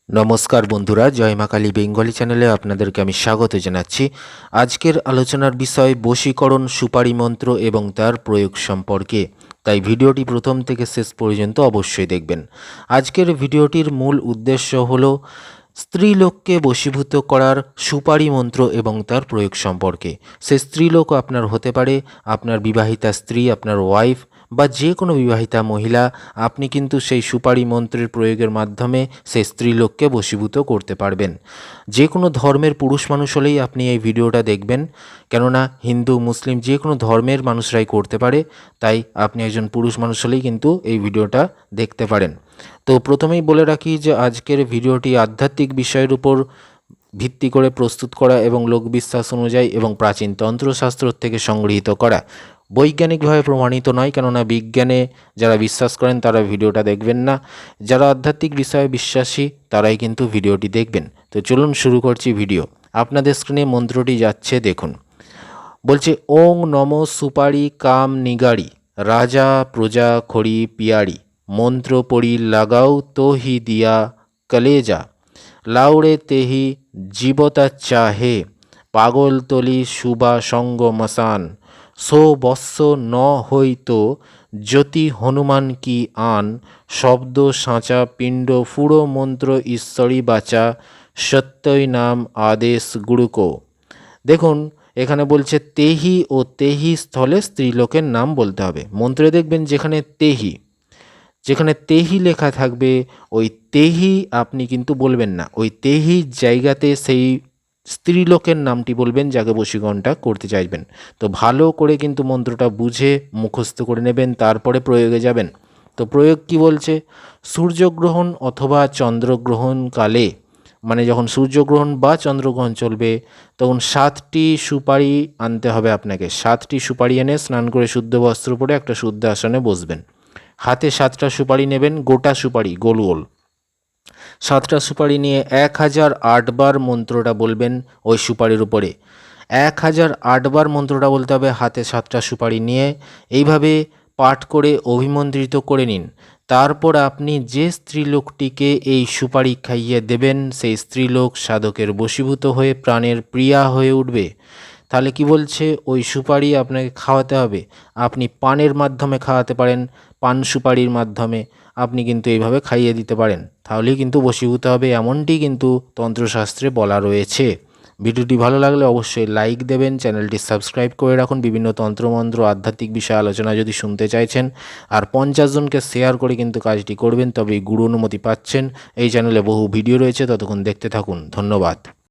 নমস্কার বন্ধুরা, জয় মা কালী বেঙ্গলি চ্যানেলে আপনাদেরকে আমি স্বাগত জানাচ্ছি। আজকের আলোচনার বিষয় বশীকরণ, সুপারি মন্ত্র এবং তার প্রয়োগ সম্পর্কে। তাই ভিডিওটি প্রথম থেকে শেষ পর্যন্ত অবশ্যই দেখবেন। আজকের ভিডিওটির মূল উদ্দেশ্য হলো স্ত্রীলোককে বশীভূত করার সুপারি মন্ত্র এবং তার প্রয়োগ সম্পর্কে। সে স্ত্রীলোক আপনার হতে পারে আপনার বিবাহিতা স্ত্রী, আপনার ওয়াইফ বা যে কোনো বিবাহিতা মহিলা। আপনি কিন্তু সেই সুপারি মন্ত্রের প্রয়োগের মাধ্যমে সেই স্ত্রীলোককে বশীভূত করতে পারবেন। যে কোনো ধর্মের পুরুষ মানুষ হলেই আপনি এই ভিডিওটা দেখবেন, কেননা হিন্দু মুসলিম যে কোনো ধর্মের মানুষরাই করতে পারে। তাই আপনি একজন পুরুষ মানুষ হলেই কিন্তু এই ভিডিওটা দেখতে পারেন। তো প্রথমেই বলে রাখি যে আজকের ভিডিওটি আধ্যাত্মিক বিষয়ের উপর ভিত্তি করে প্রস্তুত করা এবং লোকবিশ্বাস অনুযায়ী এবং প্রাচীন তন্ত্রশাস্ত্র থেকে সংগৃহীত করা, বৈজ্ঞানিকভাবে প্রমাণিত নয়। কেননা বিজ্ঞানে যারা বিশ্বাস করেন তারা ভিডিওটা দেখবেন না, যারা আধ্যাত্মিক বিষয়ে বিশ্বাসী তারাই কিন্তু ভিডিওটি দেখবেন। তো চলুন শুরু করছি ভিডিও। আপনাদের স্ক্রিনে মন্ত্রটি যাচ্ছে, দেখুন। বলছে, ওং নম সুপারি কাম নিগাড়ি রাজা প্রজা খড়ি পিয়ারি মন্ত্র পড়ি লাগাও তোহি দিয়া কলেজা লাউড়ে তেহি জীবতা চাহে পাগল তলি সুবা সঙ্গ মশান সো বৎস ন হইতো জ্যোতি হনুমান কি আন শব্দ সাঁচা পিণ্ড ফুড়ো মন্ত্র ঈশ্বরী বাচা সত্যই নাম আদেশ গুরুকো। দেখুন, এখানে বলছে তেহি ও তেহি স্থলে স্ত্রীলোকের নাম বলতে হবে। মন্ত্রে দেখবেন যেখানে তেহি লেখা থাকবে ওই তেহি আপনি কিন্তু বলবেন না, ওই তেহি জায়গাতে সেই স্ত্রীলোকের নামটি বলবেন যাকে বশীকরণটা করতে চাইবেন। তো ভালো করে কিন্তু মন্ত্রটা বুঝে মুখস্থ করে নেবেন, তারপরে প্রয়োগে যাবেন। তো প্রয়োগ কি বলছে, সূর্যগ্রহণ অথবা চন্দ্রগ্রহণ কালে, মানে যখন সূর্যগ্রহণ বা চন্দ্রগ্রহণ চলবে তখন 7টি সুপারি আনতে হবে আপনাকে। 7টি সুপারি এনে স্নান করে শুদ্ধ বস্ত্র পরে একটা শুদ্ধ আসনে বসবেন। হাতে 7টা সুপারি নেবেন, গোটা সুপারি গোল গোল। 7টা সুপারি নিয়ে 1008 বার মন্ত্রটা বলবেন ওই সুপারির উপরে। 1008 বার মন্ত্রটা বলতে হবে হাতে 7টা সুপারি নিয়ে। এইভাবে পাঠ করে অভিমন্ত্রিত করে নিন। তারপর আপনি যে স্ত্রীলোকটিকে এই সুপারি খাইয়ে দেবেন সেই স্ত্রীলোক সাধকের বশীভূত হয়ে প্রাণের প্রিয়া হয়ে উঠবে। তাহলে কি বলছে, ওই সুপারি আপনাকে খাওয়াতে হবে। আপনি পানের মাধ্যমে খাওয়াতে পারেন, পান সুপারির মাধ্যমে আপনি কিন্তু এইভাবে খাইয়ে দিতে পারেন, তাহলেই কিন্তু বশীভূত হবে, এমনটি কিন্তু তন্ত্রশাস্ত্রে বলা রয়েছে। ভিডিওটি ভালো লাগলে অবশ্যই লাইক দেবেন, চ্যানেলটি সাবস্ক্রাইব করে রাখুন। বিভিন্ন তন্ত্রমন্ত্র আধ্যাত্মিক বিষয় আলোচনা যদি শুনতে চাইছেন, আর 50 জনকে শেয়ার করে কিন্তু কাজটি করবেন, তবেই গুরু অনুমতি পাচ্ছেন। এই চ্যানেলে বহু ভিডিও রয়েছে, ততক্ষণ দেখতে থাকুন। ধন্যবাদ।